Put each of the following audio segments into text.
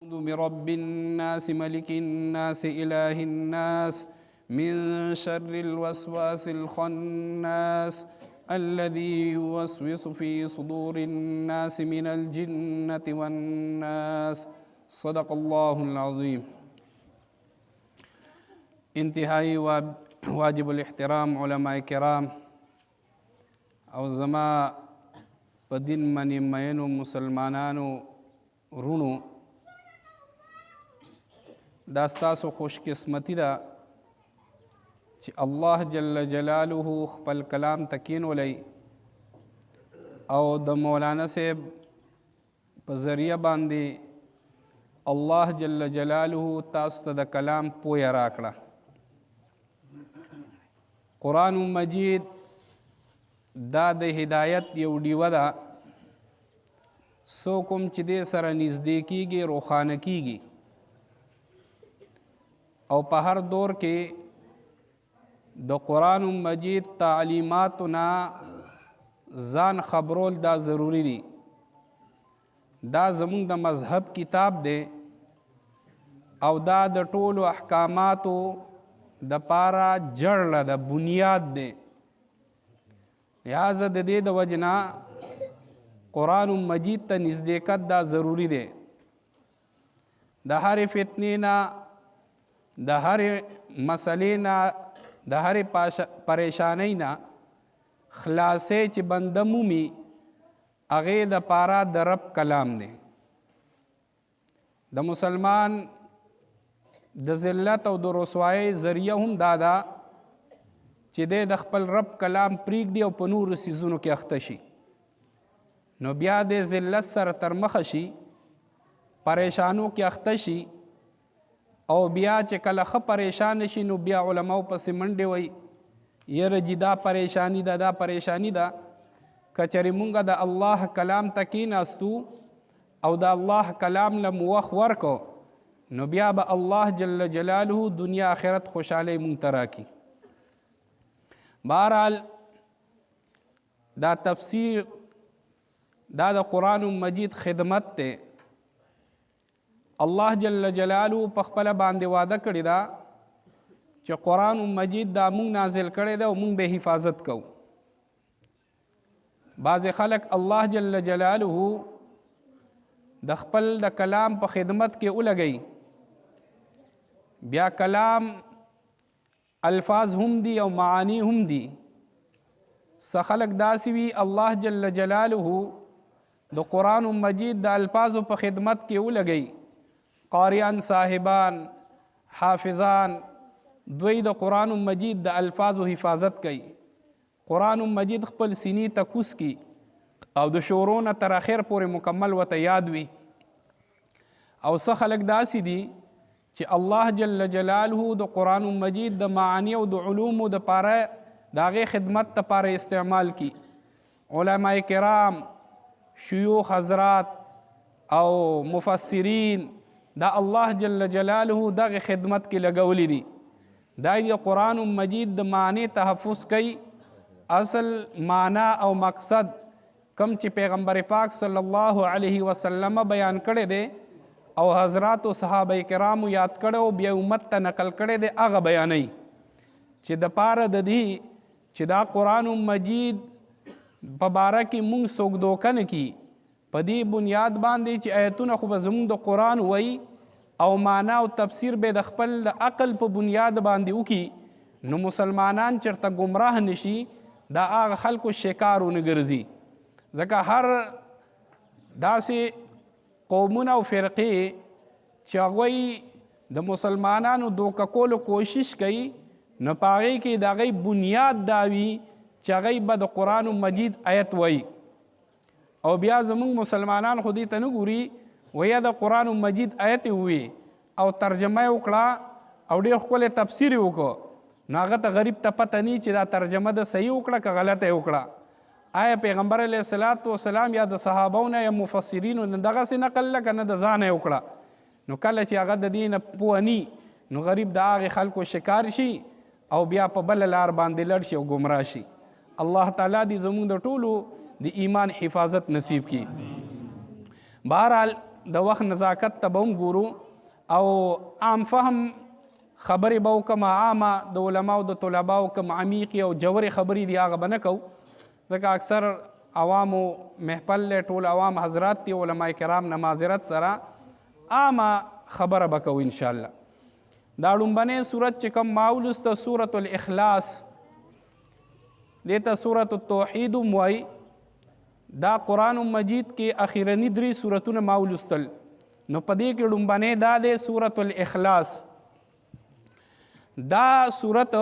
برب الناس ملك الناس إله الناس من شر الوسواس الخناس الذي يوسوس في صدور الناس من الجنة والناس. صدق الله العظيم. انتهائی واجب الاحترام علماء کرام او زما په دین منی مینو مسلمانانو رونو، دا ستاسو خوش قسمتی ده چې الله جل جلاله خپل کلام تکینولی او د مولانا صاحب په ذریعه باندې الله جل جلاله تاسو ته د کلام پویه راکړه. قرآن مجید دا د هدایت یو ډیوه ده، څوک هم چې دې سره نږدې کیږي روښانه کیږي، او په هر دور کې د قرآن مجید تعلیماتو نه ځان خبرول دا ضروری دی. دا زمونږ د مذهب کتاب دی او دا د ټولو احکاماتو د پاره جړله د بنیاد دی. لہذا د دې د وجنا قرآن مجید ته نزدېکت دا ضروری دی. د هر فتنې نه، د هر مسلې نه، د هر پریشانی نه خلاصې چې بنده مومي هغې د پاره د رب کلام دی. د مسلمان د ذلت او د رسوایی ذریعه هم دا ده چې دی د خپل رب کلام پریږدي او په نورو څیزونو کې اخته شي، نو بیا د ذلت سره تر مخه شي، پریشانو کې اخته شي، او بیا چې کله ښه پریشان شي نو بیا علماو پسې منډې وی یره جي دا پریشانی ده، دا پریشانی ده. که چېرې مونږ د الله کلام ته کېناستو او د الله کلام له مو وخت ورکو نو بیا به الله جل جلاله دنیا آخرت خوشحالی مونږ ته راکړي. بهرحال دا تفسیر دا د قرآن مجید خدمت ته الله جل جلاله په خپله باندې وعده کړې ده چې قرآن مجید دا مونږ نازل کړی ده او مونږ به حفاظت کوو. بعض خلق الله جل جلاله د خپل د کلام په خدمت کې ولګئ، بیا کلام الفاظ هم دي او معانی هم دي. څه خلق داسې وي الله جل جلاله د قرآن مجید د الفاظو په خدمت کې ولګئ، قاریان صاحبان حافظان دوی د قرآن مجید د الفاظو حفاظت کوي. قرآن مجید خپل سینې ته کوز کی او د شروع نه تر اخر پورې مکمل ورته یاد وي. او څه خلق داسې دي چې الله جل جلاله د قرآن مجید د معانی او د علومو د پاره د هغې خدمت دپاره استعمال کی. علماء کرام، شیوخ حضرات او مفسرین دا الله جل جلاله دغه خدمت کې لګولی دي. دا د قرآن مجید د معنی تحفظ کوي. اصل معنا او مقصد کم چې پیغمبر پاک صلی الله علیه وسلم بیان کړی دی او حضرات و صحابه کرامو یاد کړو بیا امت ته نقل کړی دی، هغه بیانوي چې د پاره د دې چې دا قرآن مجید په باره کې مونږ څوک دوکه نه کي، په دې بنیاد باندې چې آیتونه خو به زمونږ د قرآن وایي او معنا او تفسیر به د خپل عقل په بنیاد باندې وکي، نو مسلمانان چېرته ګمراه نشي، دا هغه خلکو شکار ونه ګرځي. ځکه هر داسې قومونه او فرقې چې هغوی د مسلمانانو دوکه کولو کوشش کوي، نو په هغې کې د هغوی بنیاد دا وي چې هغوی به د قرآن مجید آیت وایي، او بیا زمونږ مسلمانان خو دې ته نه ګوري، ویا د قرآن مجید آیت ووي او ترجمه یې وکړه او ډېر ښکلی تفسیر یې وکړو، نو هغه ته غریب ته پته نی چې دا ترجمه د صحیح وکړه که غلطه یې وکړه. آیا پیغمبر علیه الصلاۃ والسلام یا د صحابهونه یا مفسرینو نه دغسې نقل له که نه د ځانه یې وکړه؟ نو کله چې هغه د دې نه پوه ني نو غریب د هغې خلکو شکار شي او بیا په بله لار باندې لړ شي او ګمراه شي. الله تعالی دې زموږ د ټولو د ایمان حفاظت نصیب کړي. بهرحال د وخت نزاکت ته به هم ګورو او عام فهم خبرې به وکړم عامه د علماو د طلباو کوم عمیقې او جوړې خبرې دي هغه به نه کوو ځکه اکثر عوامو محفل دی ټول عوام حضرات دي علما کرام نه معذرت سره عامه خبره به کوو انشاءالله. دا لومبنۍ صورت چې کوم ما ولوسته سورة الاخلاص دې ته سورة التوحید هم وایي. دا قرآن مجید کې اخیرني 3 سورتونه ما ولوستل نو په دې کې لومبنۍ دا دی سورة الاخلاص. دا صورت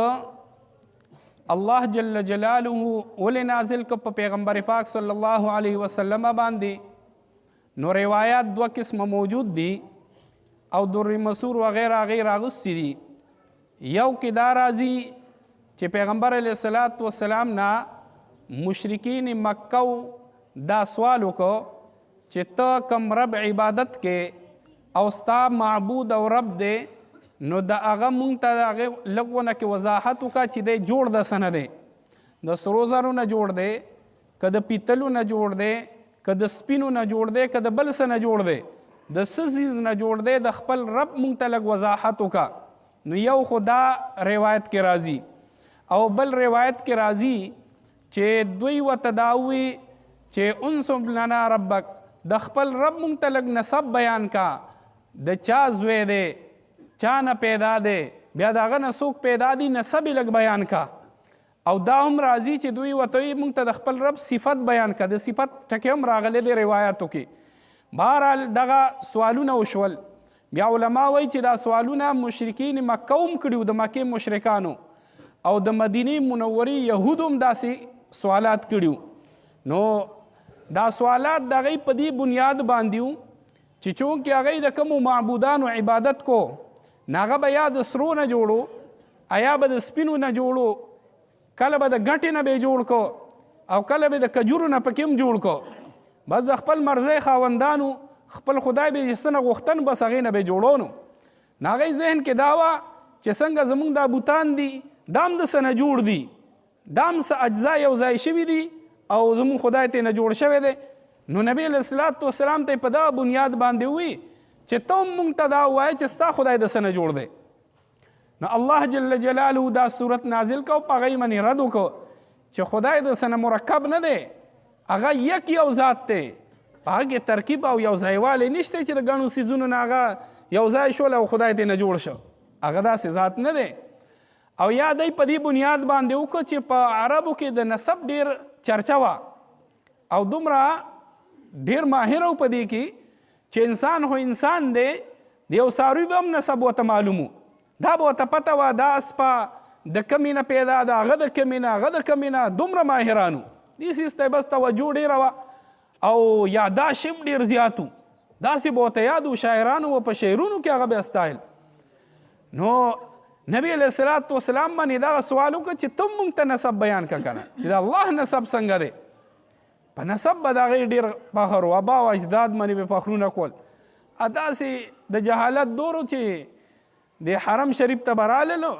الله جل جلاله ولې نازل که په پیغمبر پاک صلی الله علیه وسلم باندې نو روایات 2 قسمه موجود دي او در مسور وغیره غیر اغسطی دي. یو کې دا راځي چې پیغمبر علیه الصلاة والسلام نه مشرکین مکه دا سوال وکړو چې ته کم رب عبادت کې او ستا معبود او رب دی نو د هغه مونږ ته د هغې لږ ونه کې وضاحت وکړه چې دی جوړ د څه نه دی، د سرو زرو نه جوړ دی که د پیتلو نه جوړ دی که د سپینو نه جوړ دی که د بل څه نه جوړ دی د څه څیز نه جوړ دی د خپل رب مونږ ته لږ وضاحت وکړه. نو یو خو دا روایت کې راځي او بل روایت کې راځي چې دوی ورته دا ووایي چې انصب لنا ربک د خپل رب مونږ ته لږ نسب بیان کا د چا زوی دی چا نه پیدا دی بیا د هغه نه څوک پیدا دي نسب یې لږ بیان کا. او دا هم راځي چې دوی ورته وایي مونږ ته د خپل رب صفت بیان کا د صفت ټکې هم راغلی دی روایاتو کې. بهرحال دغه سوالونه وشول. بیا علما وایي چې دا سوالونه مشرکین مکه هم کړي د مکې مشرکانو او د مدینې منورې یهودو هم داسې سوالات کړي. نو دا سوالات د هغوی په دې بنیاد باندې وو چې چونکې هغوی د کومو معبودانو عبادت کو نو هغه به یا د سرو نه جوړو یا به د سپینو نه جوړو کله به د ګټې نه به یې جوړ کو او کله به د کجورو نه پکې هم جوړ کو. بس د خپل مرضی خاوندانو خپل خدای به یې څه نه غوښتن بس هغې نه به یې جوړو. نو هغوی ذهن کې دا وه چې څنګه زمونږ دا بوتان دي دا هم د څه نه جوړ دي دا هم څه اجزا یو ځای شوي دي او زمونږ خدای ته نه جوړ شوی دی. نو نبی علیه الصلاة والسلام ته یې په دغه بنیاد باندې ووایي چې ته هم مونږ ته دا ووایه چې ستا خدای د څه نه جوړ دی. نو الله جل جلاله دا صورت نازل کو په هغوی باندې رد وکړو چې خدای د څه نه مرکب نه دی هغه یک یو ذات دی په هغه کې ترکیب او یو ځایوالی نشته چې د ګڼو څیزونو نه هغه یو ځای شول او خدای ته نه جوړ شو هغه داسې ذات نه دی. او یا دی په دې بنیاد باندې وکړو چې په عربو کې د نسب ډیر چرچه وه او دومره ډیر ماهر و په دې کې چې انسان خو انسان دی د یو څاروي به هم نسب ورته معلومو دا به ورته پته وه دا اسپه د کمې نه پیدا ده هغه د کمې نه هغه د کمې نه دومره ماهرانو دې سیز ته بس توجه ډېره وه او یاداشت هم ډېر زیات و داسې به ورته یاد و شاعرانو و په شعرونو کې هغه به استایل. نو نبی علیه الصلاة والسلام باندې دغه سوال وکړه چې ته مونږ ته نسب بیان که که نه چې د الله نسب څنګه دی. په نسب به د هغې ډېر فخر و ابا او اجداد باندې به فخرونه کول داسې د جهالت دور چې د حرم شریف ته به راللو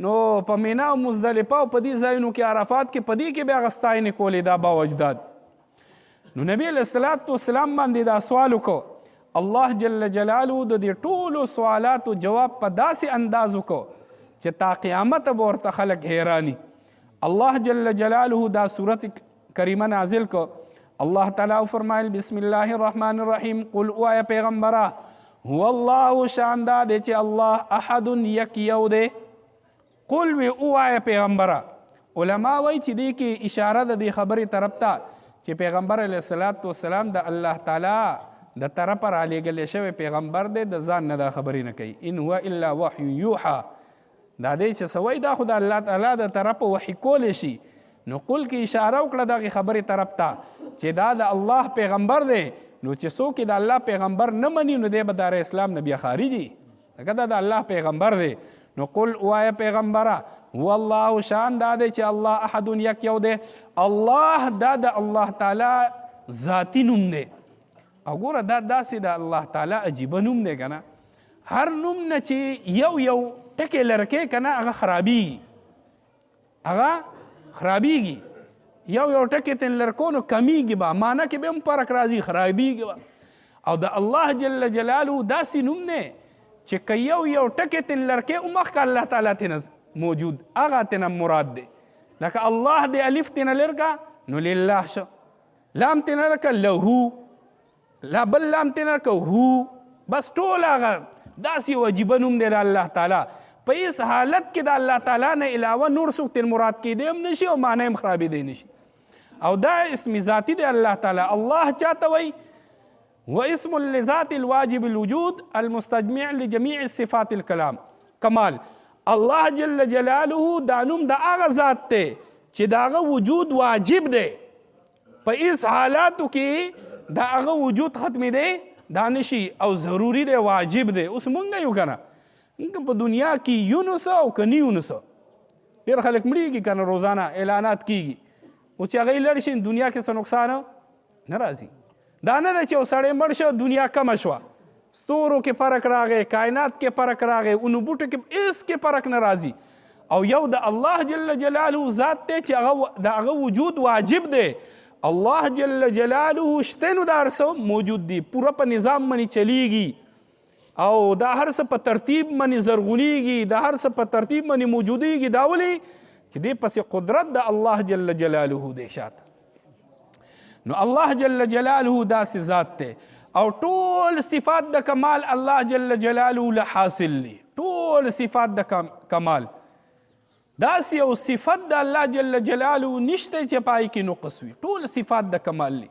نو په مینا او مزدلفه او په دې ځایونو کې عرفات کې په دې کې به هغه ستاینې کولې دا ابا او اجداد. نو نبی علیه الصلاة والسلام باندې دا سوال وکړو الله جل جلاله د دې ټولو سوالاتو جواب په داسې انداز وکړو چې تا قیامت به ورته خلک حیراني. الله جل جلاله دا صورت کریمه نازل کو. الله تعالی فرمایل بسم الله الرحمن الرحیم قل اوایه پیغمبره هو الله شان دا دی چې الله احد یک یو دی. قل وی اوایه پیغمبره علما وایي چې دې کې اشاره د دې خبرې طرف ته چې پیغمبر علیه الصلاة والسلام د الله تعالی د طرفه رالیږلی شوی پیغمبر دی د ځان نه دا خبرې نه کوي ان هو الا وحی یوحا دا دی چې څه وایي دا خو د الله تعالی د طرفه وحی کولی شي. نو قل کې اشاره وکړه دغې خبرې طرف ته چې دا د الله پیغمبر دی نو چې څوک د الله پیغمبر نه مني نو دی به دار اسلام نه بیا خارجي ځکه دا د الله پیغمبر دی. نو قل وایه پیغمبره هو الله شان دا دی چې الله احد یک یو دی. الله دا د الله تعالی ذاتی نوم دی او ګوره دا داسې د الله تعالی عجیبه نوم دی که نه هر نوم نه چې یو یو ټکې لرکې که نه هغه خرابیږي هغه خرابیږي یو یو ټکې تن لرکو نو کمیږي به معنی کې به هم فرق راځي خرابیږي به. او د الله جل جلاله داسې نوم دی چې که یو ټکی تن لرکې مخکې الله تعالی تینا موجود هغه تینا مراد دی. لکه الله دی الف تینا لرکه نو لله شو، لام تینا لرکه له، لا بل لام تینا لرکه هو، بس ټول هغه داسې وجیبه نوم دی د الله تعالی. په هیڅ حالت کې د الله تعالی نه علاوه نور څوک تن مراد کېدی هم نشي او معنی هم خرابېدی نشي. او دا اسم ذاتی دی الله تعالی. الله چاته وایي واسم لذات الواجب الوجود المستجمع لجميع صفات الكلام کمال. الله جل جلاله دا نوم د هغه ذات دی چې د هغه وجود واجب دی، په هیڅ حالاتو کې د هغه وجود ختمېدی دا نشي او ضروري دی، واجب دی. اوس مونږ یو که نه په دنیا کې یو نو څه او که نه یو نو څه، ډېر خلک مړېږي که نه روزانه اعلانات کېږي، او چې هغوی لړ شي دنیا کې څه نقصان نه راځي. دا نه ده چې یو سړی مړ شو دنیا کمه شوه، ستورو کې فرق راغی، کائنات کې فرق راغی، اونو بوټو کې هېڅ کې فرق نه راځي. او یو د الله جل جلاله ذات دی چې د هغه وجود واجب دی. الله جل جلاله شته نو دا هر څه موجود دي، پوره په نظام باندې چلیږي او دا هر څه په ترتیب باندې زرغونیږي، دا هر څه په ترتیب باندې موجودیږي. دا ولې چې دې پسې قدرت د الله جل جلاله دی شاته. نو الله جل جلاله داسې ذات دی او ټول صفات د کمال الله جل جلاله له حاصل دي. ټول صفات د کمال داسې یو صفت د الله جل جلاله نشته چې پای کې نقص وي. ټول صفات د کمال دي.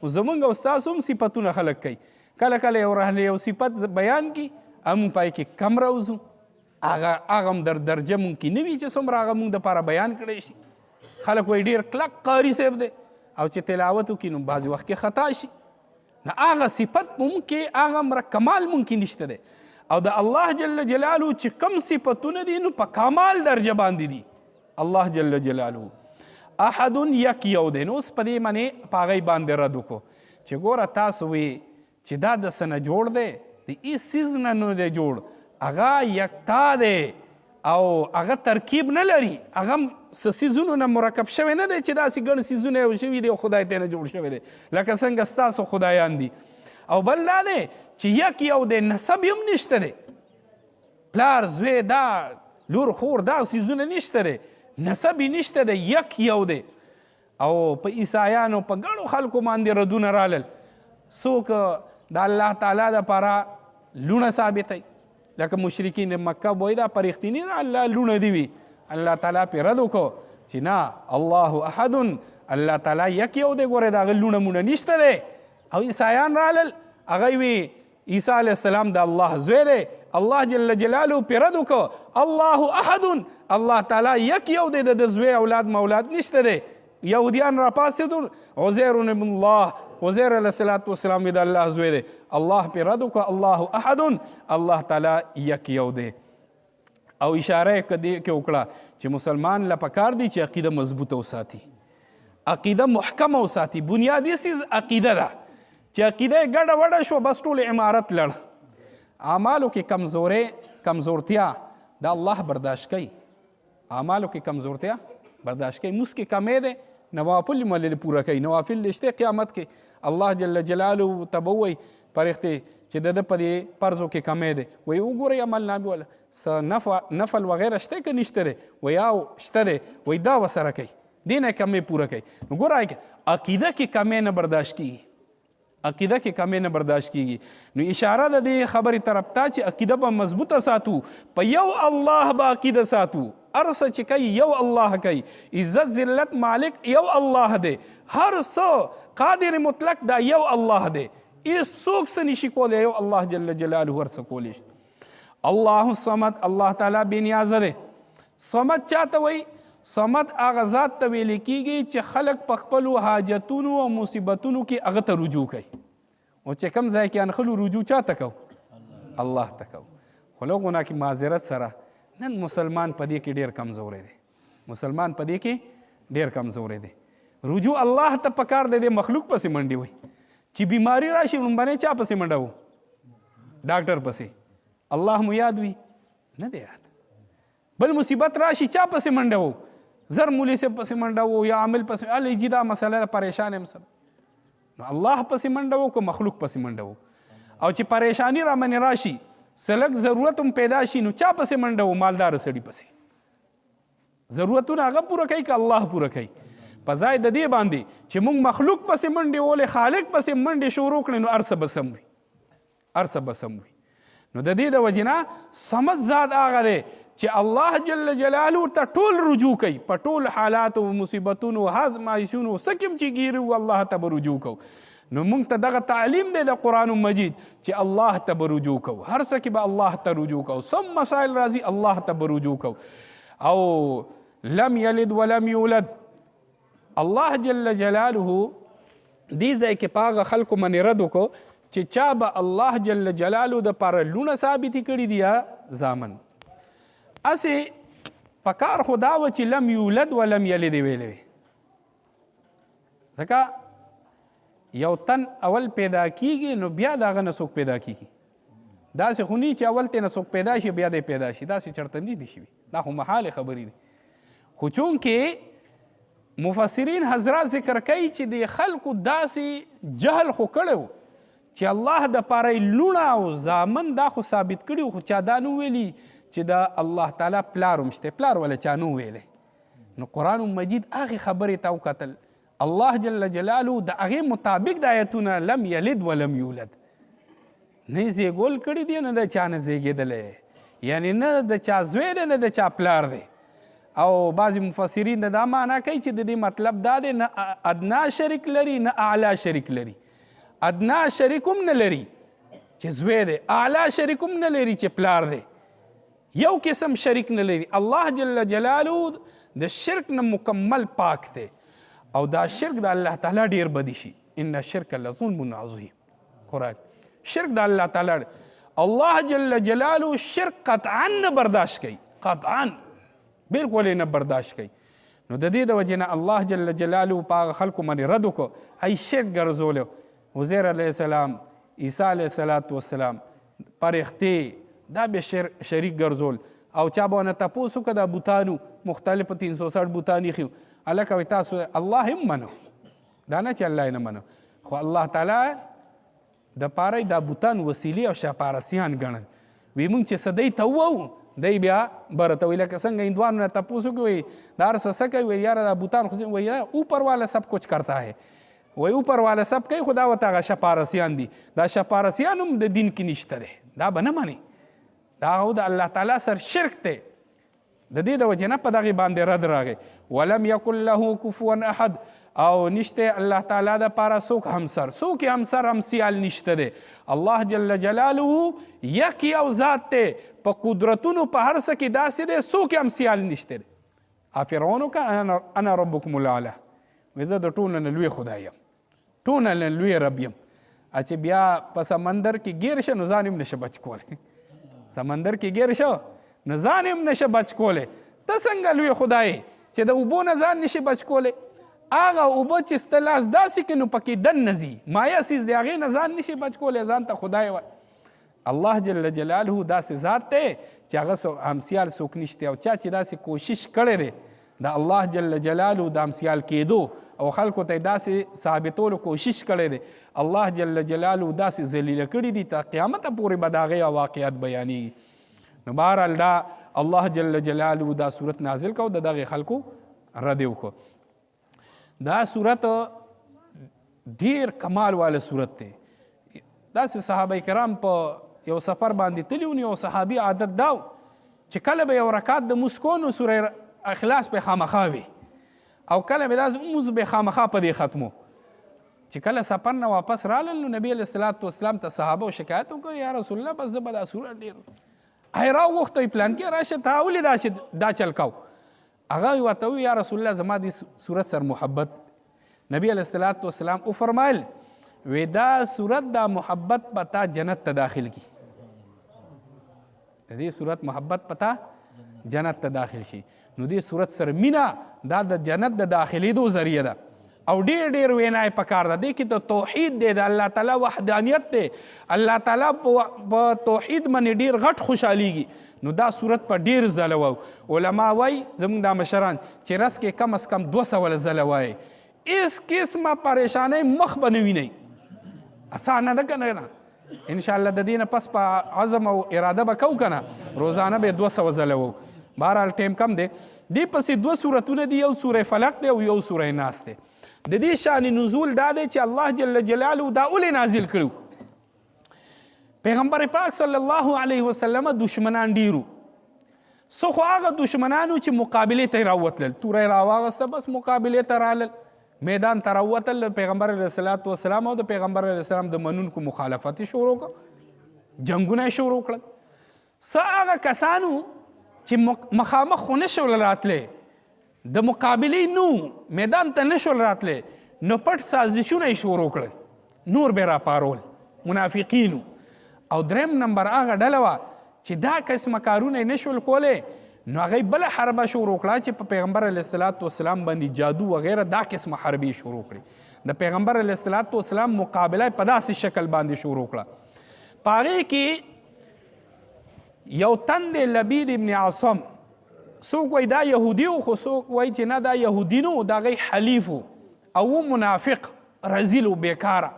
خو زمونږ او ستاسو هم صفتونه خلق کوي، کله کله یو صفت بیان کی هم پای کې کم راوځو، هغه هم در درجه ممکن نه وي چې څومره هغه مونږ دپاره بیان کړی شي. خلک وایي ډېر کلک قاري صاحب دی او چې تلاوت وکړي نو بعضې وخت کې خطا شي. نه هغه صفت ممکن هغه مره کمال ممکن نشته دی. او د الله جل جلاله چې کم صفتونه دي نو په کمال درجه باندې دي. الله جل جلاله احد یک یو دی. نو اوس په دې باندې په هغوی باندې رد وکړو چې ګوره تاسو وی چې دا د څه نه جوړ دی، د هېڅ څیز نه نه دی جوړ، هغه یکتا دی او هغه ترکیب نه لري، هغه څه څیزونو نه مرکب شوی نه دی چې داسې ګڼ څیزونه یو شوي دي او خدای ته نه جوړ شوی دی لکه څنګه ستاسو خدایان دي. او بل دا دی چې یک یو دی، نسب هم نشته دی، پلار زوی دا لور خور دا څیزونه نشته دی، نسب یې نشته دی، یک یو دی. او په عیسایانو په ګڼو خلکو باندې ردونه رالل، څوک د الله تعالی دپاره لونه ثابتوي، لکه مشرکین مکه وایي دا په رښتینې د الله لونه دي وي. الله تعالی پرې رد وکړو چې نه، الله احد، الله تعالی یک یو دی، ګورې د هغه لونه مونه نشته دی. او عیسایان رالل، هغوی وي عیسی علیه السلام د الله زوی دی. الله جل جلاله پرې رد وکړو الله احد، الله تعالی یک یو دی، د زوی اولاد مولاد نشته دی. یهودیان را پاڅېدل، عزیر ابن الله، عزیر علیه الصلاة والسلام د الله زوی دی. الله پرې رد وکړو الله احد، الله تعالی یک یو دی. او اشاره کې وکړه چې مسلمان له پکار دی چې عقیده مضبوطه وساتي، عقیده محکمه وساتي. بنیادي څیز عقیده ده، چې عقیده یې ګډه وډه شوه بس ټول عمارت لړ. اعمالو کې کمزورتیا د الله برداشت کوي، اعمالو کې کمزورتیا برداشت کوي. موس کې کمی دی، نوافل یې ملل پوره کوي. نوافل شته قیامت کې الله جل جلاله ته به ووایي پرښتې چې د ده په دې فرضو کې کمی دی، وایي وګورئ عمل نامې والا څه نفل وغیره شته که نشته دی، وایي او شته دی، وایي دا ورسره کوي، دې نه کمی پوره کوي. نو ګوره عقیده کې کمی نه برداشت کېږي، عقیده کې کمی نه برداشت کېږي. نو اشاره د دې خبرې طرف ته چې عقیده به مضبوطه ساتو، په یو الله به عقیده ساتو. هر څه چې کوي یو الله کوي، عزت ذلت مالک یو الله دی، هر څه قادر مطلق دا یو الله دی، هېڅوک څه نشي کولی، یو الله جل جلاله هر څه کولی شي. الله صمد، الله تعالی بې نیازه دی. صمد چاته وایي؟ صمد هغه ذات ته ویل کېږي چې خلک په خپلو حاجتونو او مصیبتونو کې هغه ته رجوع کوي. او چې کوم ځای کې انخلو رجوع چاته کوو؟ الله ته کوو. خو لږونه کې معذرت سره نن مسلمان په دې کې ډېر کمزوری دی، مسلمان په دې کې ډېر کمزوری دی. رجوع الله ته پکار دی، د مخلوق پسې منډې وي. چې بیماری راشي لومبنی چا پسې منډه وو؟ ډاکټر پسې. الله مو یاد وي؟ نه دی یاد. بل مصیبت راشي چا پسې منډه وو؟ زر مولي صاحب پسې منډه وو یا عامل پسې، الې جي دا مسله ده پریشان یم سره. نو الله پسې منډه وو که مخلوق پسې منډه وو؟ او چې پریشانی را منې راشي سلک ضرورت هم پیدا شي نو چا پسې منډه و مالدار سړي پسې ضرورتونه هغه پوره کوي که الله پوره کوي په ځای د دې باندې چې موږ مخلوق پسې منډې ولې خالق پسې منډې شروع کړې نو هر څه به سم وي هر څه به سم وي نو د دې د وجې نه صمد ذات هغه دی چې الله جل جلاله ته ټول رجوع کوي په ټول حالاتو مصیبتونو آزمایښونو څه کوم چې ګیرو الله ته به رجوع کوو نو موږ ته دغه تعلیم دی د قرآن مجید چې الله ته به رجوع کوو هر څه کې به الله ته رجوع کوو سم مسائل راځي الله ته به رجوع کوو او لم یلد ولم یولد الله جل جلاله دې ځای کې په هغه خلکو باندې رد وکړو چې چا به الله جل جلاله دپاره لونه ثابتې کړي دي یا زامن هسې پکار خو دا وه چې لم یولد ولم یلد یې ویلې وې ځکه یو تن اول پیدا کیږي نو بیا د هغه نه څوک پیدا کیږي داسې خو نه چې اول ته نه څوک پیدا شي بیا دی پیدا شي داسې چېرته نه دي شوي دا خو محالې خبرې دي خو چونکې مفسرین حضرات ذکر کوي چې د خلکو داسې جهل خو کړی و چې الله دپاره لونه او زامن دا خو ثابت کړي خو چا دا نه ویلي چې دا الله تعالی پلار هم شته پلار ولا چا نه ویلی نو قرآن مجید هغې خبرې ته وکتل الله جل جلاله د هغې مطابق د آیتونه لم یلد ولم یولد نه یې زیږول کړي دي نه د چا نه زیږېدلی یعنې نه د چا زوی دی نه د چا پلار دی او بعضې مفسرین د دا معنا کوي چې د دې مطلب دا دی نه ادنا شریک لري نه اعلی شریک لري ادنا شریک هم نه لري چې زوی دی اعلی شریک هم نه لري چې پلار دی یو قسم شریک نه لري الله جل جلاله د شرک نه مکمل پاک دی او دا شرک د الله تعالی ډیر بدی شي ان الشرک لظلم عظیم قرآن شرک د الله تعالی الله جل جلاله شرک قطعا نه برداشت کوي قطعا بالکل نه برداشت کوي نو د دې د وجې نه الله جل جلاله په هغه خلکو باندې رد وکړو ای شرک ګرځولی عزیر علیه السلام عیسی علیه السلام فرښتې دا به شریک ګرځول او چا به ونه تپوس وکړه د بوتانو مختلفو 360 بوتان ایښي هلکه وایي تاسو الله هم منو دا نه چې الله یې نه منو خو الله تعالی دپاره یې دا بوتان وسیلې او شاپارسیان ګڼل وی موږ چې څه دی ته ووایو دی بیا بره ته وایي لکه څنګه هندوانو نه تپوس وکړي وایي دا هر څه کوي وایي یاره دا بوتان خو وایي اوپر والا سب کچھ کرتا ہے وایي اوپر والا سب کوي خو دا ورته هغه شاپارسیان دي دا شاپارسیان هم د دین کې نشته دی دا به نه مني دا هو د الله تعالی سر شرک دی د دې د وجې نه په دغې باندې رد راغی ولم یکن له کفوا احد او نشته الله تعالی دپاره څوک همسر څوک یې همسر همسیال نشته دی الله جل جلاله یک یو ذات دی په قدرتونو په هر څه کې داسې دی څوک یې همسیال نشته دی فرعون وکړه انا ربکم الاعلی وایي زه د ټولو نه لوی خدای یم ټولو نه لوی رب یم چې بیا په سمندر کې ګیر شه نو ځان هم نشه بچ کولی سمندر کې ګیر شو نه ځان هم نشه بچ کولی ته څنګه لوی خدای چې د اوبو نه ځان نشي بچ کولی هغه اوبه چې ستا لاس داسې کړي نو پکې دن نه ځي مایه څیز دی هغې نه ځان نشي بچ کولی ځان ته خدای وایي الله جل جلاله داسې ذات دی چې هغه همسیال څوک نشته او چا چې داسې کوشش کړی دی د الله جل جلاله د همسیال کېدو او خلکو ته داسې ثابتولو کوشش کړی دی الله جل جلاله داسې ذلیله کړي دي تر قیامته پورې به د هغې واقعات بیانېږي نو بهرحال دا الله جل جلاله دا صورت نازل کو د دغې خلکو رد یې وکړو دا صورت ډیر کمال والا صورت دی داسې صحابه کرام په یو سفر باندې تلي و یو صحابي عادت دا چې کله به یو رکات د مونځ کو نو سوره اخلاص به خامخا وي او کله به داسې مونځ به خامخا په دې ختمو چې کله سفر نه واپس رالل نو نبي علیه الصلاة والسلام ته صحابه شکایت وکړ یا رسول الله بس زه به دا صورت ډېر را وغوښتئ پلان کې راشه تا ولې دا چل کو هغه ورته وویل یا رسول الله زما دې صورت سره محبت نبی علیه الصلاة والسلام وفرمایل وی دا صورت دا محبت پتا جنت ته داخل کی د دې صورت محبت پتا جنت ته داخل شي نو دې صورت سره مینا دا د جنت د داخلېدو ذریعه ده او ډیر ډیر وینای پکار ده دې کې ته توحید دی د الله تعالی وحدانیت دی الله تعالی په توحید باندې ډیر غټ خوشحالیږي نو دا صورت په ډیر ځله وو علما وایي زموږ دا مشران چې رس کې کم از کم 200 ځله وایي اس قسمه پریشانی مخ به نه وینئ اسانه ده که نه ان شاء الله د دې نه پس په عزم او اراده به کوو که نه روزانه به 200 ځله وو. بهرحال ټیم کم دی. دې پسې 2 سورتونه دي، یو سوره فلق دی او یو سوره ناس دی. د دې شان نزول دا دی چې الله جل جلاله دا ولې نازل کړو. پیغمبر پاک صلی الله علیه وسلم دشمنان ډیرو، څه خو هغه دشمنانو چې مقابلې ته یې راوتلل، توره یې راواغسته بس مقابلې ته رالل، میدان ته راوتل، پیغمبر علیه الصلاة والسلام او د پیغمبر علیه السلام د منونکو مخالفت یې شروع کړ، جنګونه یې شروع کړل. څه هغه کسانو چې مخامخ خو نه شول راتلی، د مقابلې نو میدان ته نه شول راتلی، نو پټ سازشونه یې شروع کړل، نور به راپارول منافقینو. او دریم نمبر هغه ډله وه چې دا قسمه کارونه یې نه شول کولی، نو هغوی بله حربه شروع کړه چې په پیغمبر علیه الصلاة والسلام باندې جادو وغیره دا قسمه حربې شروع کړي. د پیغمبر علیه الصلاة والسلام مقابله په داسې شکل باندې شروع کړه. په هغې کې یو تن دی لبید ابن عاصم، څوک وایي دا یهودي و، خو څوک وایي چې نه دا یهودي نه و، د هغوی حلیف و او و منافق رزیل و بیکاره.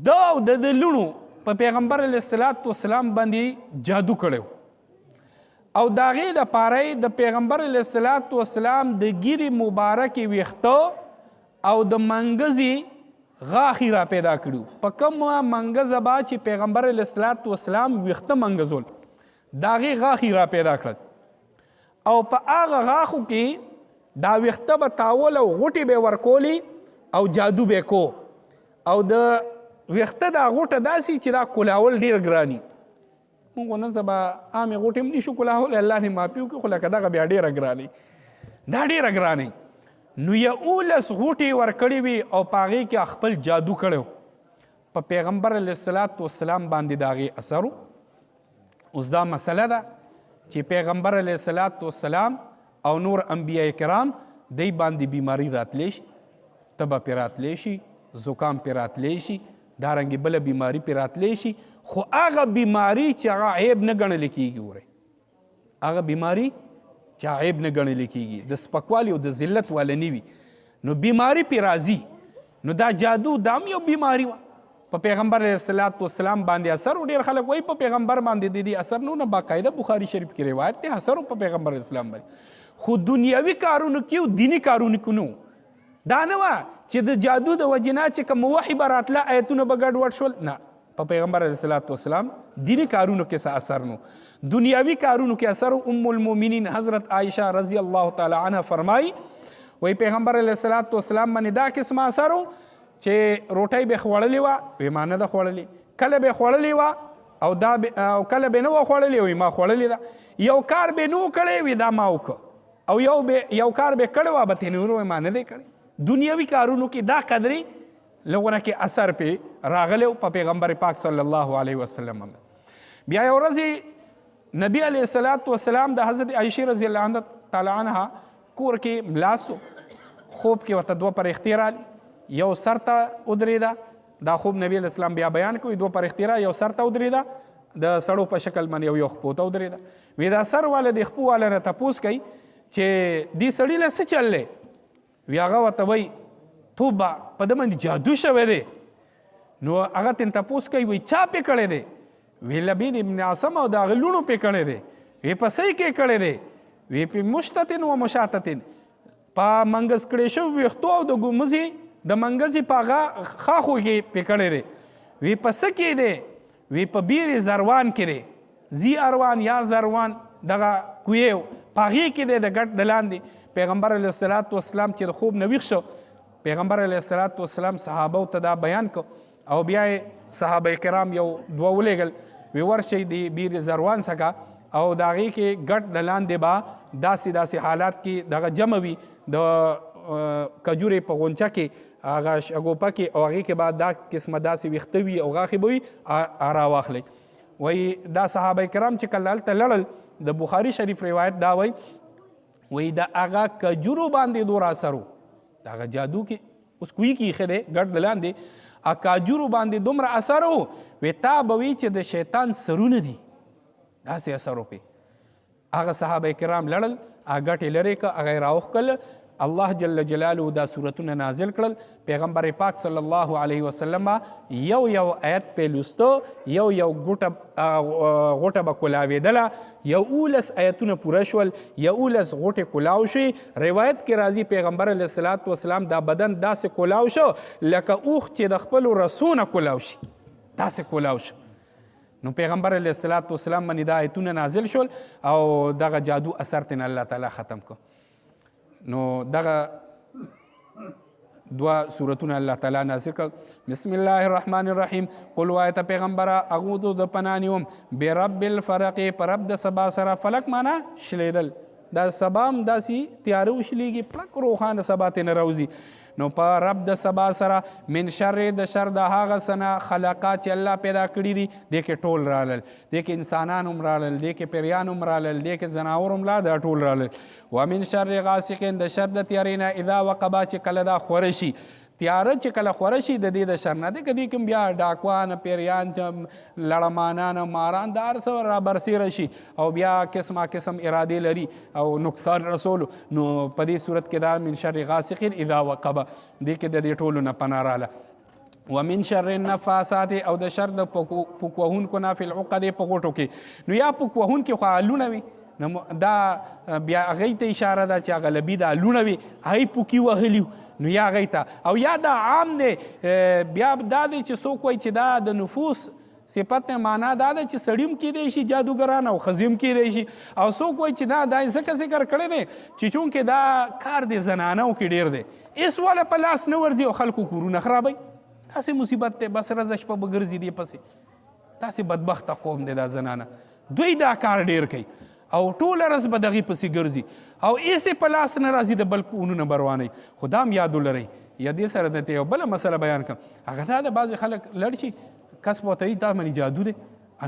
دا او د لوڼو په پیغمبر علیه الصلاة والسلام باندې جادو کړی او د هغې دپاره د پیغمبر علیه الصلاة والسلام د ګیرې مبارکې ویښته او د منګزې غاښې را پیدا کړي. په کومه منګزه به چې پیغمبر علیه الصلاة والسلام ویښته منګزول، د هغې غاښې را پیدا کړل او په هغه غاښو کې دا ویښته به تاول او غوټې به یې ورکولې او جادو به یې کو. او د ویښته دا غوټه داسې چې دا کلاول ډېر ګراني، موږ نن سبا عامې غوټې هم نشو کلاولی، الله دې معافي وکړي، خو لکه دغه بیا ډېره ګراني، دا ډېره ګراني. نو 11 غوټې ورکړې وي او په هغې کې خپل جادو کړی په پیغمبر علیه الصلاة والسلام باندې د هغې اثر و. اوس دا مسله ده چې پیغمبر علیه الصلاة والسلام او نور انبیاء کرام دی باندې بیماری راتلی شي، تبه پې راتلی شي، زکام پې راتلی شي، دارنګې بله بیماری پې راتلی شي، خو هغه بیماری چې هغه عیب نه ګڼلی کېږي. وری هغه بیماری چې عیب نه ګڼلی کېږي، د سپکوالي او د ذلت والا نه وي، نو بیماری پې راځي. نو دا جادو دا هم یو بیماری وه، په پیغمبر علیه الصلاة والسلام باندې اثر و. ډېر خلک وایي په پیغمبر باندې د دې اثر نه، باقاعده بخاري شریف کې روایت دی اثر په پیغمبر اسلام باندې، خو دنیوي کارونو کې او دیني کارونو کې نو. دا نه وه چې د جادو د وجې نه چې کوم وحي به راتله ایتونه به ګډوډ شول، نه، په پیغمبر علیه الصلاة والسلام دیني کارونو کې څه اثر نو، دنیاوي کارونو کې اثر. ام المؤمنین حضرت عائشہ رضی الله تعالی عنها فرمایي، وایي پیغمبر علیه الصلاة والسلام باندې دا قسمه اثر و چې روټۍ به خوړلې وه، وایي ما نه ده خوړلې، کله به خوړلې وه او کله به نه وه خوړلې، وایي ما خوړلې ده، یو کار به نه و کړی، وایي دا ما وکړه، او یو کار به کړی وه به ترې نور، وایي ما نه دی کړی. دنیاوي کارونو کې دا قدرې لغونه کې اثر پې راغلی په پیغمبر پاک صلی الله علیه وسلم. بیا یو ورځې نبی علیه الصلاة والسلام د حضرت عایشې رضی الله تعالی عنها کور کې ملاستو، خوب کې ورته 2 فرښتې راغلي، یو سر ته ودرېده، دا خوب نبی علیه السلام بیا بیان کوي، 2 فرښتې را، یو سر ته ودرېده، د سړو په شکل باندې یو خپو ته ودرېده. وی دا سر والا د خپو والا نه تپوس کوي چې دې سړي له څه چل دی؟ وی هغه ورته وایي توبه په ده باندې جادو شوی دی. نو هغه ترې تپوس کوي، وایي چا پې کړی دی؟ وی لبید ابن عاصم او د هغه لوڼو پې کړی دی. وی په څه کې کړی دی؟ وی په مشتتن و مشاتتن، په منګز کړی شوي ویښتو او د ګومزې د منګزې په هغه خاښو کې پې کړی دی. وی په څه کې دی؟ وی په بیر زروان کې دی، زی اروان یا زروان دغه کویو په هغې کې دی د ګټ د لاندې. پیغمبر علیه الصلاة والسلام چې د خوب نه ویښ شو، پیغمبر علیه الصلاة والسلام صحابو ته دا بیان کو او بیا یې صحابه کرام یو 2 ولېږل، وی ورشئ د بیر زروان څخه او د هغې کې ګټ د لاندې به داسې حالات کې دغه جمع وي، د کجورې په غونچه کې هغه شګوپه کې، او هغې کې به دا قسمه داسې ویښته وي او غاښې به وي، راواخلئ. وایي دا صحابه کرام چې کله هلته لړل، د بخاري شریف روایت دا وایي د هغه کجورو باندې دور اثر و، د هغه جادو کې اوس کوی کې ایښی دی ګډ د لاندې، کاجورو باندې دومره اثر و، وی تا به وي چې د شیطان سرونه دي، داسې اثر و پې. هغه صحابه کرام لړل، هغه ګټې لرې که، هغه یې راوښکل الله جل جلاله دا صورتونه نازل کړل. پیغمبر پاک صلی الله علیه وسلم یو آیت په لوستو یو غوټه به کولاوېدله، 11 آیتونه پوره شول، 11 غوټې کولاو شي. روایت کې راځي پیغمبر علیه الصلاۃ والسلام دا بدن داسې کولاو شو لکه اوښ چې د خپلو رسونه کولاو شي، داسې کولاو شو. نو پیغمبر علیه الصلاۃ والسلام باندې دا آیتونه نازل شول او دغه جادو اثر تینا الله تعالی ختم کو. نو دغه دوا سورتونه الله تعالی نازل کړ. بسم الله الرحمن الرحیم. قل وایه ته پیغمبره اعوذ د پناه نیوم برب الفلق، په رب د سبا سره. فلک معنا شلیدل، دا سبا هم داسې تیاره وشلیږي پلک روښانه سبا ترې راوځي. نو په رب د سبا سره من شر د شر د هغه څه نه خلقات چې الله پیدا کړي دي. دې کې ټول رالل، دې کې انسانان هم رالل، دې کې پیریان هم رالل، دې کې ځناور هم دا ټول رالل. ومن شر غاسق، د شر د تیارې نه اذا وقبا چې کله دا خوره شي. تیاره چې کله خوره شي د دې د شر نه دی، که دې کوم بیا ډاکوان پیریان لړمانان ماران د هر څه را برسېره شي او بیا قسمه قسم ارادې لري او نقصان رسولو، نو په دې صورت کې دا من شر غاسق اذا وقب دې کې د دې ټولو نه پناه راله. ومن شر النفاسات، او د شر د پوک وهونکو نه فی العقد، په غوټو کې. نو یا پوک وهونکي خو الونه وي، دا بیا هغې ته اشاره ده چې هغه لبي د الونه وي، هغې پوکي وهلي نو یا هغې ته. او یا دا عام دی، بیا دا دی چې څوک وایي چې دا د نفوس صفت معنا دا ده چې سړی هم کیدی شي جادوګران او ښځې هم کیدی شي. او څوک وایي چې دا ځکه ذکر کړی دی چې چونکې دا کار د زنانو کې ډېر دی، هېڅ والا په لاس نه ورځي او خلکو کورونه خرابوي. داسې مصیبت دی، بس ورځ شپه به ګرځي دې پسې. داسې بدبخته قوم دی دا زنانه، دوی دا کار ډېر کوي او ټوله ورځ به دغې پسې ګرځي او هېڅ په لاس نه راځي د بل کورونه به روانوي. خو دا هم یاد ولرئ. یا دې سره درته یو بله مسله بیان کړم. هغه دا د بعضې خلک لړ شي کس به ورته وایي تا منې جادو دی،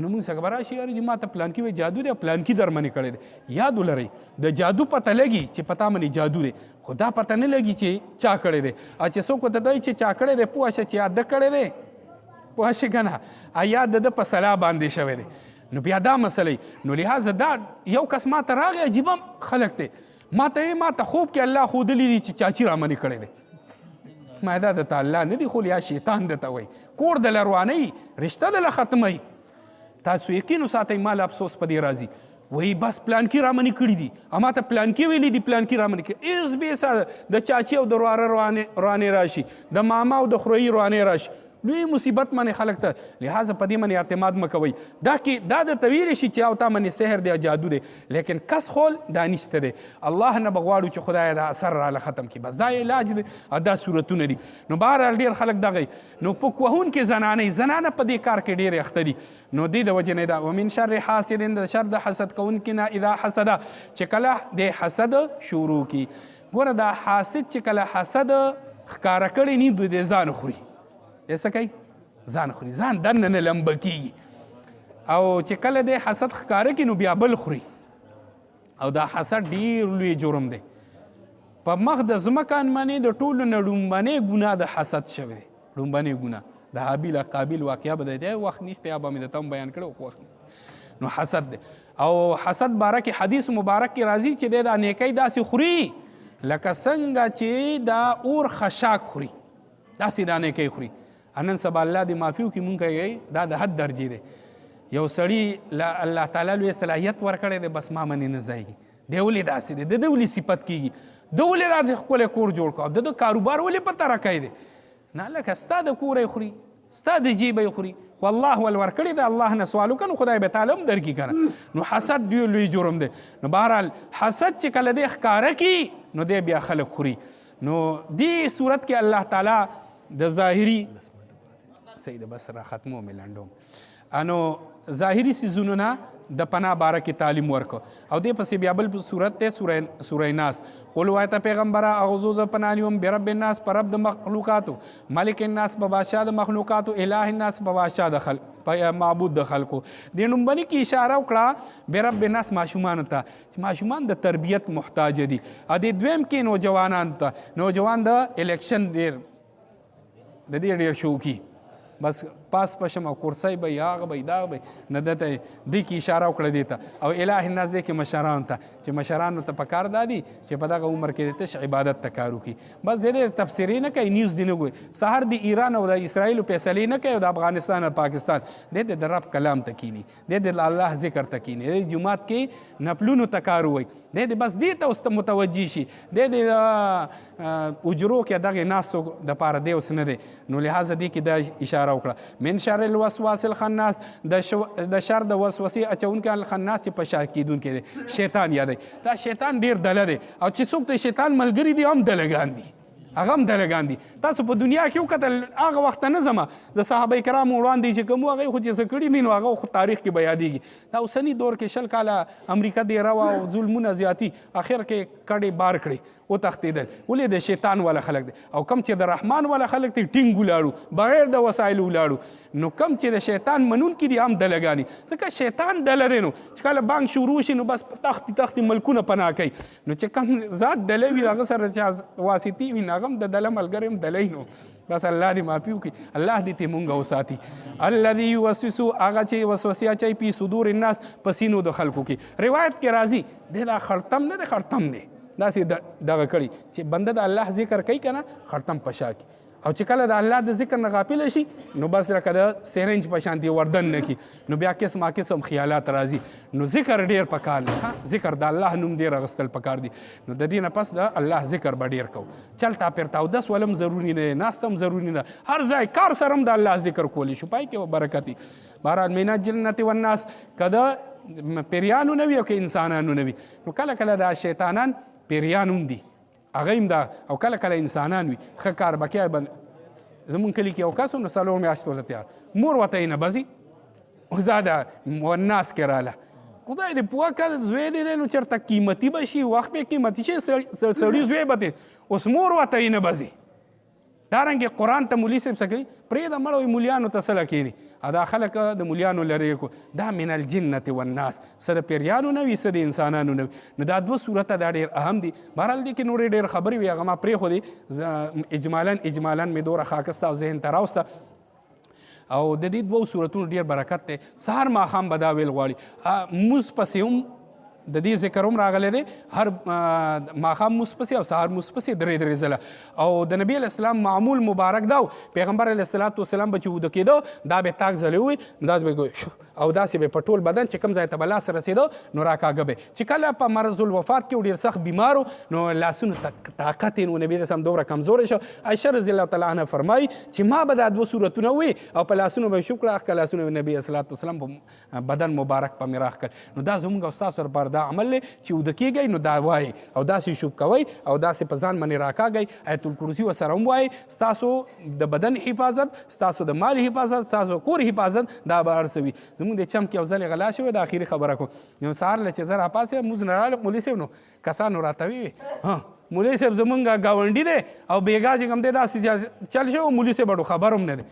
نو موږ څنګه به راشي یاره چې ما ته پلانکي وایي جادو دی او پلانکي در منې کړی دی. یاد ولرئ د جادو پته لګي چې په تا منې جادو دی، خو دا پته نه لګي چې چا کړی دی. او چې څوک ورته وایي چې چا کړی دی پوه شه چې یا ده کړی دی، پوه شې که نه، یا د ده په صلاح باندې شوی دی. نو بیا دا مسئله. نو لحاظه دا یو کس ما ته راغی عجیبه خلک دی، ما ته خوب کې الله ښودلی دي چې چاچي را منې کړی دی. ما دا درته الله نه دی خو یا شیطان درته وایي، کور دله روانوي، رشته دله ختموي. تاسو یقین وساتئ مال افسوس په دې راځي، وایي بس پلانکي را منې کړي دي، اما ته پلانکي ویلي دي پلانکي را منې کړي. هېڅ بېسه د چاچي او د ورواره روانې راشي، د ماما او د خورویي روانې راشي، لوی مصیبت منې خلک ته. لحاظه په دې منې اعتماد مه کوئ. دا درته ویلی شي چې او تا منې سحر دی جادو دی، لیکن کس خول دا نشته دی. الله نه به غواړو چې خدای دا اثر راله ختم کړي، بس دا علاج دی او دا صورتونه دي. نو بهرحال ډېر خلک دغه نو پوک وهونکې زنانه په دې کار کې ډېرې اخته دي. نو دې د وجې نه ده. ومن شر حاسد، د شر د حسد کوونکي نه اذا حسد، چې کله د حسد شروع کړي. ګوره دا حاسد چې کله حسد ښکاره کړی نی دوی د ځان خوري، څه کوي؟ ځان خوري، ځان دننه نه لمبه کېږي. او چې کله د حسد ښکاره کړي نو بیا بل خوري. او دا حسد ډېر لوی جرم دی. په مخ د ځمکان باندې د ټولو نه لومبنۍ ګناه د حسد شوی دی، لومبنۍ ګناه د حابیل قابیل واقعه به دی وخت نشته، یا به مې درته هم بیان کړی خو وخت نشته. نو حسد دی. او حسد باره کې حدیث مبارک کې راځي چې دی دا نیکۍ داسې خوري لکه څنګه چې دا اور خشاک خوري، داسې دا نیکۍ خوري. نن سبا الله دې معافي وکړي، مونږ کوي دا د حد درجې دی. یو سړي الله تعالی لوی صلاحیت ورکړی دی، بس ما منې نه ځایږي. دی ولې داسې دی؟ د ده ولې صفت کېږي؟ ده ولې داسې ښکلی کور جوړ کړو؟ د کاروبار ولې په ترقی دی؟ نه لکه ستا د کوری خوري، ستا د جیبه خوري، خو الله ول ورکړی دی. الله نه سوال وکړه نو خدای به تعالی هم درکړي که نه. نو حسد ډېر لوی جرم دی. نو بهرحال حسد چې کله دی ښکاره کړي نو دی بیا خلک خوري. نو دې صورت کې الله تعالی د ظاهري سید بس را ختمو مې لنډوم نو ظاهري څیزونو نه د پناه باره کې تعلیم ورکو. او دې پسې بیا بل صورت دی سوره ناس. قل وایه ته پیغمبره اعوذ زه پناه نیوم برب الناس، په رب د مخلوقاتو، ملک الناس، په بادشاه د مخلوقاتو، اله الناس، په بادشاه د خلق، معبود د خلقو. دې نومبني کې اشاره وکړه برب الناس ماشومانو ته چې ماشومان د تربیت محتاج دي. ا دې دویم کې نوجوانانو ته، نوجوان د الیکشن د دې ډېر شوقي، بس پاس پشم او کرسی به هغه به دا به نه دته دې کې اشاره وکړه دې ته او الهي الناس دې کې مشرانو ته چې مشرانو ته پکار دادي چې په دغه عمر کې تش عبادت ته کار وکړي بس دې تفسیري نه کوي نیوز دې نه ګوري سهار د ایران او د اسرائیل فیصلې نه کوي او د افغانستان او پاکستان دې د رب کلام ته کینی دې د الله ذکر ته کینی دې جمعات کې نفلونو ته کار وای دې بس دې ته اوس متوجي شي دې اجرو کې دغه ناسو د پاره دی اوس نه دی نو لہذا دې کې د اشاره وکړه من شر الوسواس الخناس د شر د وسوسې اچونکي الخناس چې په شا کېدونکي دی شیطان یادوي دا شیطان ډیر ډله دی او چې څوک د شیطان ملګري دي هم ډلګان دي هغه هم ډلګان دي تاسو په دنیا کې وکتل هغه وخت نه ځمه د صحابه کرامو وړاندې چې کوم هغه خو چې څه کړي دي نو هغه خو تاریخ کې به یادېږي دا اوسني دور کې 20 کاله امریکا دی روا او ظلمونه زیاتی اخر کې کډې بار کړي او تختیدل ولې د شیطان والا خلق دي او کم چې د رحمان والا خلق دي ټینګ ولاړو بغیر د وسایل ولاړو نو کم چې د شیطان منون کې دي هم دلګانی ځکه شیطان دل دی نو چې کله بانک شروع شي نو بس تختی ملکونه پناه کوي نو چې کم ذات دلوي هغه سره چې واسطي وي هغه د دل ملګری هم دلی نو بس الله دې معافي وکړي الله دې ته مونږ وساتي الذي يوسوس هغه چې وسوسه اچوي په صدور الناس پسینو د خلکو کې روایت کې راځي دا خرطم نه د خرطم نه داسې دغه کړي چې بنده د الله ذکر کوي که نه خرطم په شا کې او چې کله د الله د ذکر نه غافل شي نو بس لکه د سرنج په شان دی وردن نه کی نو بیا قسم قسم خیالات راځي نو ذکر ډیر پکار دی ذکر د الله نوم ډیر غستل پکار دی نو د دې نه پس د الله ذکر به ډیر کو چلتا پرتا او دس ولم ضروری نه ناستم ضروری نه هر ځای کار سره د الله ذکر کولی شو پای کې برکتی بهرحال مینا جنت والناس کده پیریانو نوی او که انسانانو نوی نو کله کله دا شیطانان پیریانو دي هغه هم دا او کله کله انسانان وي ښه کار به کوي زمونږ کلي کې یو کس و نو 4 میاشتو ته تیار مور ورته یې نه بځي او زاده والناس کې راله خدای دې پوه کړه زوی دې نو چېرته قیمتي به شي وخت به قیمتي شي سړي زوی به دی اوس مور ورته یې نه بځي دارنګې قرآن ته مولي صاحب څه کوي پرېږده مړه وي مولیانو ته څه لکېني دا خلک د مولیانو لرې کو دا من الجنت والناس څه د پیریانو نه وي څه د انسانانو نه وي نو دا 2 صورته دا ډېر اهم دي بهرحال دې کې نورې ډېر خبرې وي هغه ما پرېښودې اجمالا مې دوره خاکسته او ذهن ته راوسته او د دې 2 صورتونو ډېر برکت دی سهار ماښام به دا ویل غواړي مونځ پسې هم د دې ذکر هم راغلی دی هر ماښام مونځ پسې او سهار مونځ پسې درې ځله او د نبي علیه السلام معمول مبارک دا پیغمبر علیه الصلاة والسلام به چې وده کېده دا به تاک ځلې وي دا به او داسې به په ټول بدن چې کوم ځای ته به لاس رسېده نو راکاږه به چې کله په مرض الوفات کې ډېر سخت بیمارو نو لاسونو طاقت یې نو نبي علیه السلام دومره کمزوری شو عایشه رضی الله تعالی عنها فرمایي چې ما به دا 2 صورتونه وي او په لاسونو به شکر اخ لاسونو نبي علیه الصلاة والسلام په بدن مبارک په میراخ کړ نو دا زموږ او ستاسو لپاره دا عمل دی چې وده کېږئ نو دا وایي او داسې شوب کوئ او داسې په ځان باندې راکاږئ آیت الکرسي ورسره هم وایي ستاسو د بدن حفاظت ستاسو د مال حفاظت ستاسو کور حفاظت دا به هر څه وي زموږ د چم کې یو ځل غلا شوی د اخري خبره کو نو سهار له چې زه راپاسې مونځ نه راغلم مولوي صاحب نو کسانو راته وی مولوي صاحب زمونږ ګاونډي دی او بېګا چې کوم دی داسې چل شو مولوي صاحب ډو خبر هم نه دی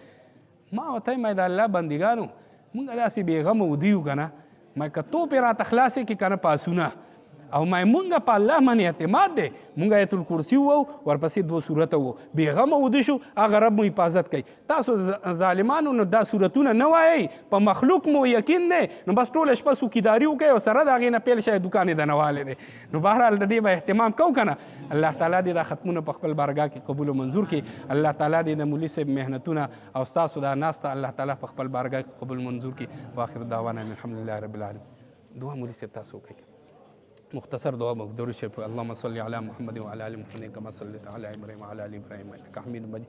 ما ورته وایم د الله بندګانو مونږ داسې بېغمه ودي یو که نه ما که توپې راته خلاصې کړي که نه پاسونه او ما مونږ په الله باندې اعتماد دی مونږ آیت الکرسي وو ورپسې 2 صورته وو بېغمه وده شو هغه رب مو حفاظت کوي تاسو ظالمانو نو دا صورتونه نه وایئ په مخلوق مو یقین دی نو بس ټوله شپه څوکیداري وکړئ او سره د هغې نه پیل شئ دوکان یې دنوالی دی نو بهرحال د دې به اهتمام کوو که نه الله تعالی دې دا ختمونه په خپل بارګاه کې قبول و منظور کړي الله تعالی دې د مولي صاحب محنتونه او ستاسو دا ناسته الله تعالی په خپل بارګاه کې قبول منظور کړي واخر دعوانا الحمدلله رب العالمین دعا مولي صاحب تاسو وکړئ مختصر دعا مقدور شریف اللهم صل على محمد وعلى ال محمد كما صليت على ابراهيم وعلى ال ابراهيم انك حميد مجيد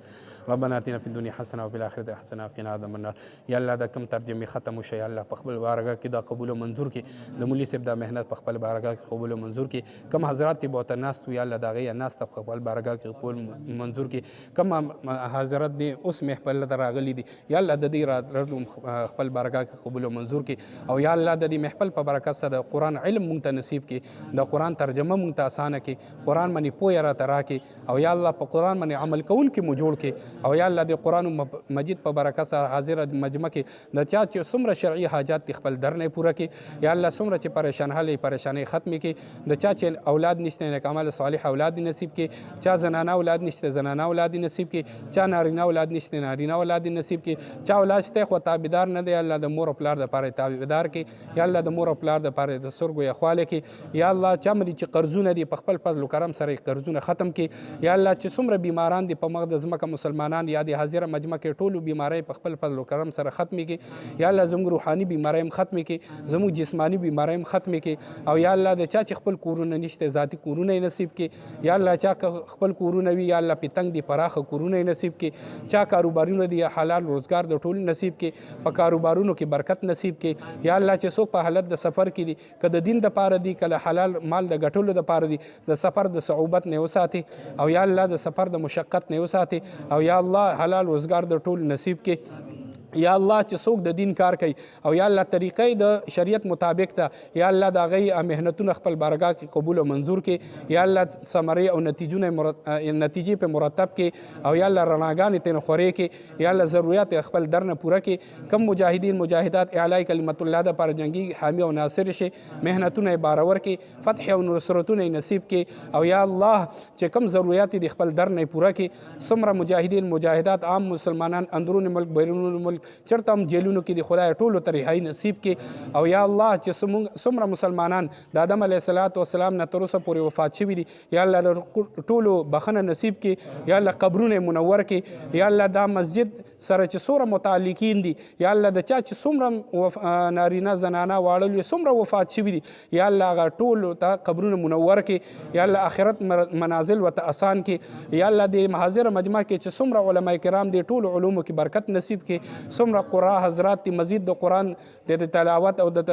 ربنا اتنا في الدنيا حسنه وفي الاخره حسنه وقنا عذاب النار یا الله دا کم ترجمه ختم وشي الله په خپل بارګه کې دا قبول او منظور کې د مولي صاحب دا مهنت په خپل بارګه کې قبول او منظور کې کم حضرات ته بہت ناس یا الله دا غي ناس په خپل بارګه کې قبول منظور کې کم حضرات دي اوس محفل ته راغلي دي یا الله د دې خپل بارګه کې قبول او منظور کې او یا الله د دې محفل په برکت سره قرآن علم مونږ ته نصیب کې کې د قرآن ترجمه مونږ ته اسانه کې قرآن باندې پوهه راته راکې او یا الله په قرآن باندې عمل کوونکي مو جوړ کې او یا الله د قرآن مجید په برکت سره حاضره مجمع کې د چا چې څومره شرعي حاجات دي خپل در نه پوره کې یا الله څومره چې پریشان حل پریشانۍ ختم کې د چا چې اولاد نشته نیک عمل صالح اولاد نصیب کې چا زنانه اولاد نشته زنانه اولاد نصیب کې چا نارینه اولاد نشته نارینه اولاد نصیب کې چا اولاد شته خو تابعدار نه دی الله د مور او پلار د پاره تابعدار کې یا الله د مور او پلار د پاره د سرګو یا خواله کې یا الله چا مری چې قرضونه دي په خپل فضل و کرم سره قرضونه ختم کې یا الله چې څومره بیماران دي په مقدس مکه مسلمانان یا د حاضر مجمع کې ټولو بیماری په خپل فضل و کرم سره ختم کې یا الله زموږ روحاني بیماری ختم کې زموږ جسمانی بیماری ختم کې او یا الله د چا چې خپل کورونه نشته ذاتی کورونه نصیب کې یا الله چا خپل کورونه وي یا الله پتنګ دي پراخه کورونه نصیب کې چا کاروبارونه دي حلال روزګار د ټول نصیب کې په کاروبارونو کې برکت نصیب کې یا الله چې څوک په حالت د سفر کې دي که د دین د پاره دي کله حلال مال د ګټلو د پاره دي د سفر د صعوبت نه وساتي او یا الله د سفر د مشقت نه وساتي او یا الله حلال روزګار د ټول نصیب کې یا الله چې څوک د دین کار کوي او یا الله طریقې د شریعت مطابق ته یا الله د هغې محنتونه خپل بارګاه کې قبول او منظور کې یا الله ثمرې او نتیجې په مرتب کې او یا الله رڼاګانې ترې خورې کې یا الله ضرورت خپل در نه پوره کې کم مجاهدین مجاهدات اعلی کلمت الله دپاره جنګي حامی او ناصر شي محنتونه یې بارور کې فتح او نصرتونه یې نصیب کې او یا الله چې کم ضرورت د خپل در نه پوره کې څومره مجاهدین مجاهدات عام مسلمانان اندرون ملک بیرون ملک چرته هم جیلونو کې د خدای ټولو ته رهایي نصیب کې او یا الله چې څومره مسلمانان د آدم علیه السلام نه تر اوسه پورې وفات شوي دي یا الله د ټولو بخښنه نصیب کې یا الله قبرونه منور کې یا الله دا مسجد سره چې څومره متعلقین دي یا الله د چا چې څومره نارینه زنانه واړه وي څومره وفات شوي دي یا الله هغه ټولو ته قبرونه منور کې یا الله آخرت منازل ورته اسان کې یا الله د حاضر مجمع کې چې څومره علما کرام دي ټولو علومو کې برکت نصیب کې څومره قرآ حضرات دي مزید د قرآن د تلاوت او د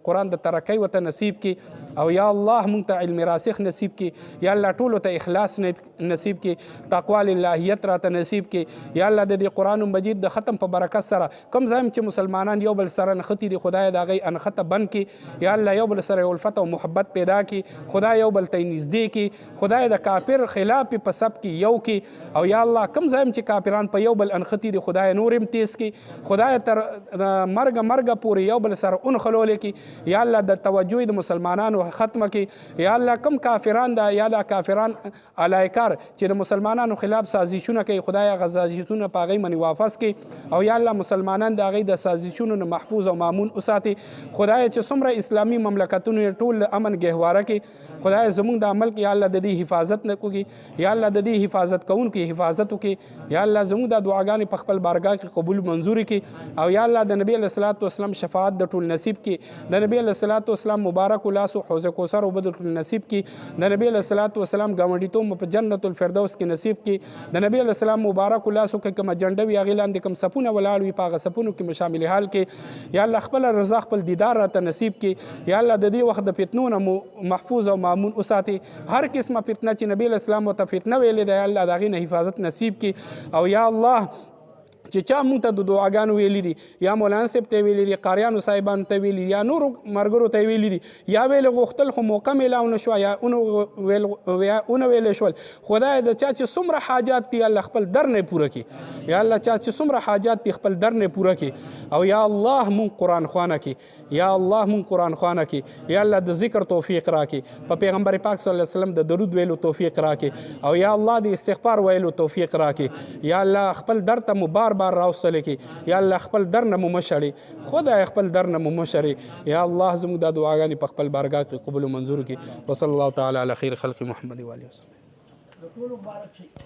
قرآن د ترقی ورته نصیب کې او یا الله مونږ ته علم راسخ نصیب کې یا الله ټولو ته اخلاص نصیب کې تقوا للهیت راته نصیب کې یا الله د دې قرآن مجید د ختم په برکت سره کوم ځای چې مسلمانان یو بل سره نښتي دي خدای د هغې انښته بند کړي یا الله یو بل سره الفت او محبت پیدا کړي خدای یو بل ته نږدې کړي خدای د کافر خلاف په سب کې یو کې او یا الله کوم ځای چې کافران په یو بل انښتي دي خدای نور هم تیز کړي خدای تر مرګ پورې یو بل سره انخلولې کې یا الله د توجه د مسلمانانو ختمه کې یا الله کوم کافران دا یا د کافران علایکار چې د مسلمانانو خلاف سازشونه کوي خدای هغه سازشونه په هغې باندې واپس کړي او یا الله مسلمانان د هغې د سازشونو نه محفوظ او مامون وساتي خدای چې څومره اسلامي مملکتونو ټول د امن ګهواره کې خدای زموږ د عمل کې یا الله د دې حفاظت نه کوي یا الله د دې حفاظت کوونکي حفاظت وکړي یا الله زموږ د دعاګانې په خپل بارګاه کې قبول منظوري کړي او یا الله د نبی علیه الصلاۃ والسلام شفاعت د ټول نصیب کړي د نبی علیه الصلاۃ والسلام مبارک لاسو حوض کوثر وبد ټول نصیب کړي د نبی علیه الصلاۃ والسلام ګاونډیتوب په جنت الفردوس کې نصیب کړي د نبی علیه السلام مبارک لاسو کې کوم جنډه وي هغې لاندې کوم سپونه ولاړ وي په هغه سپونو کې مشامل حال کې یا الله خپل رضا خپل دیدار راته نصیب کړي یا الله د دې وخت د فتنو نه محفوظ او مامون وساتي هر قسمه فتنه چې نبی علیه السلام ورته فتنه ویلې ده یا الله د هغې نه حفاظت نصیب کړي او یا الله چې چا مونږ ته د دعاګانو ویلي دي یا مولانا صاحب ته ویلي دي قاریانو صاحبانو ته ویلي یا نورو ملګرو ته ویلي دي یا ویل غوښتل خو موقع میلاو نه شوه یا ونه ویلی شول خدای د چا چې څومره حاجات دي الله خپل در نه پوره کړي یا الله چا چې څومره حاجات دي خپل در نه پوره کړي او یا الله مونږ قرآن خوانه کړي یا الله مونږ قرآن خوانه کړي یا الله د ذکر توفیق راکړي په پیغمبر پاک صلی الله علیه وسلم د درود ویلو توفیق راکړي او یا الله د استغفار ویلو توفیق راکړي یا الله خپل در ته مو بار راوستلی کې یا الله خپل در نه مو مشړي خدای خپل در نه مو مشړي یا الله زموږ دا دعاګانې په خپل بارګاه کې قبول او منظور کړي وصلی الله تعالی علی خیر خلق محمد و آله وسلم